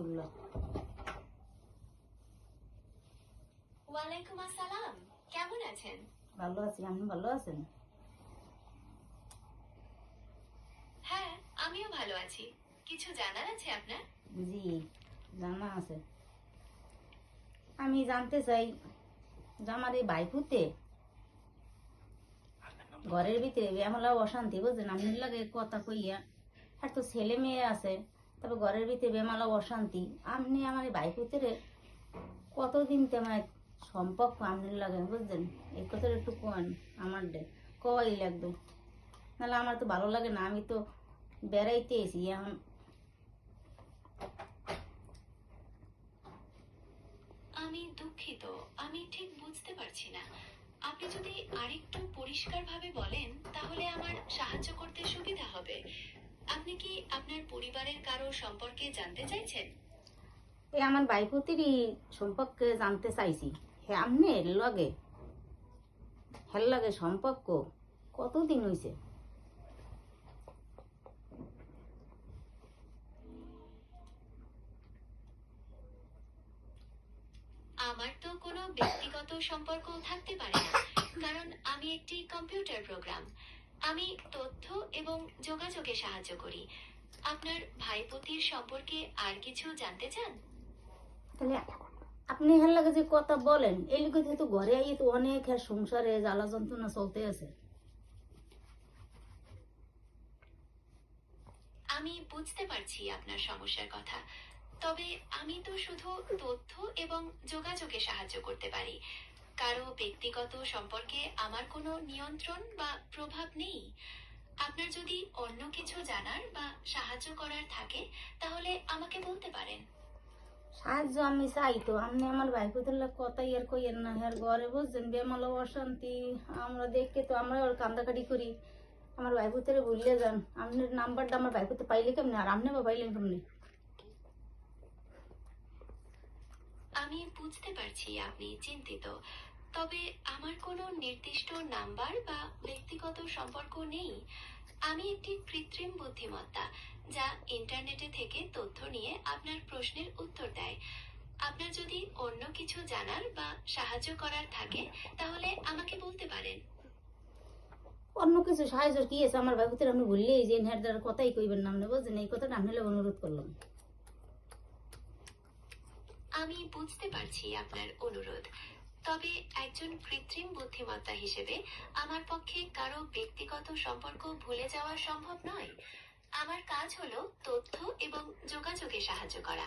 রহমতুল্লাহ। ওয়ালাইকুম আসসালাম, কেমন আছেন? ভালো আছি, আপনি ভালো আছেন? হ্যাঁ, আমিও ভালো আছি। কিছু জানার আছে আপনার? জি, জানা আছে। আমি জানতে চাই যে আমার এই বাইপুতে ঘরের ভিতরে বেহালা অশান্তি, বুঝছেন? আপনার লাগে কথা কইয়া, আর তো ছেলে মেয়ে আছে, তবে ঘরের ভিতরে বেমালা অশান্তি। আপনি আমার এই বাইপুতের কতদিন তেমন সম্পর্ক আপনার লাগে, বুঝছেন? এই কথাটা একটু কোন আমার কই লাগবে, নাহলে আমার তো ভালো লাগে না। আমি তো বেড়াইতে এসি এখন। আমি দুঃখিত, আমি ঠিক বুঝতে পারছি না। আপনি যদি আরেকটু পরিষ্কারভাবে বলেন তাহলে আমার সাহায্য করতে সুবিধা হবে। আপনি কি আপনার পরিবারের কারো সম্পর্কে জানতে চাইছেন? এই আমার বাইপুতিরই সম্পর্কে জানতে চাইছি। হ্যাঁ, আপনার লগে হের লগে সম্পর্ক কতদিন হয়েছে? আমার তো কোনো ব্যক্তিগত সম্পর্ক থাকতে পারে না, কারণ আমি একটি কম্পিউটার প্রোগ্রাম। আমি তথ্য এবং যোগাযোগে সাহায্য করি। আপনার ভাইপতির সম্পর্কে আর কিছু জানতে চান? তাহলে আপনি হের লগে যে কথা বলেন, এই লোকে তো ঘরে আইয়ে তো অনেক সংসারে জ্বালা যন্ত্রণা চলতে আছে। আমি বুঝতে পারছি আপনার সমস্যার কথা, তবে আমি তো শুধু তথ্য এবং যোগাযোগে সাহায্য করতে পারি। কারো ব্যক্তিগত সম্পর্কে আমার কোনো নিয়ন্ত্রণ বা প্রভাব নেই। আপনার যদি অন্য কিছু জানার বা সাহায্য করার থাকে তাহলে আমাকে বলতে পারেন। সাহায্য আমি চাই তো, আপনি আমার ভাইপুতের লোক কথা ইয়ার কইয়ের না। হের ঘরে বুঝছেন বেমালা অশান্তি, আমরা দেখে তো আমরা ওর কান্দাকাটি করি। আমার ভাইপুতের ভুলিয়ে যান। আপনার নাম্বারটা আমার ভাইপুতে পাইলে কেমনি, আর আপনি বা পাইলেন কেমনি? আমি বুঝতে পারছি আপনি চিন্তিত, তবে আমার কোনো নির্দিষ্ট নাম্বার বা ব্যক্তিগত সম্পর্ক নেই। আমি একটি কৃত্রিম বুদ্ধিমত্তা, যা ইন্টারনেটে থেকে তথ্য নিয়ে আপনার প্রশ্নের উত্তর দেয়। আপনার যদি অন্য কিছু জানার বা সাহায্য করার থাকে তাহলে আমাকে বলতে পারেন। অন্য কিছু সাহায্য কি আছে? আমার ভাইপুতের আপনি ভুললেই যে হের দ্বারা কথাই কইবেন না। আপনি বুঝছেন, এই কথাটা আপনি লোক অনুরোধ করলাম। আমি বুঝতে পারছি আপনার অনুরোধ, তবে একজন কৃত্রিম বুদ্ধিমত্তা হিসেবে আমার পক্ষে কারো ব্যক্তিগত সম্পর্ক ভুলে যাওয়া সম্ভব নয়। আমার কাজ হলো তথ্য এবং যোগাযোগে সাহায্য করা।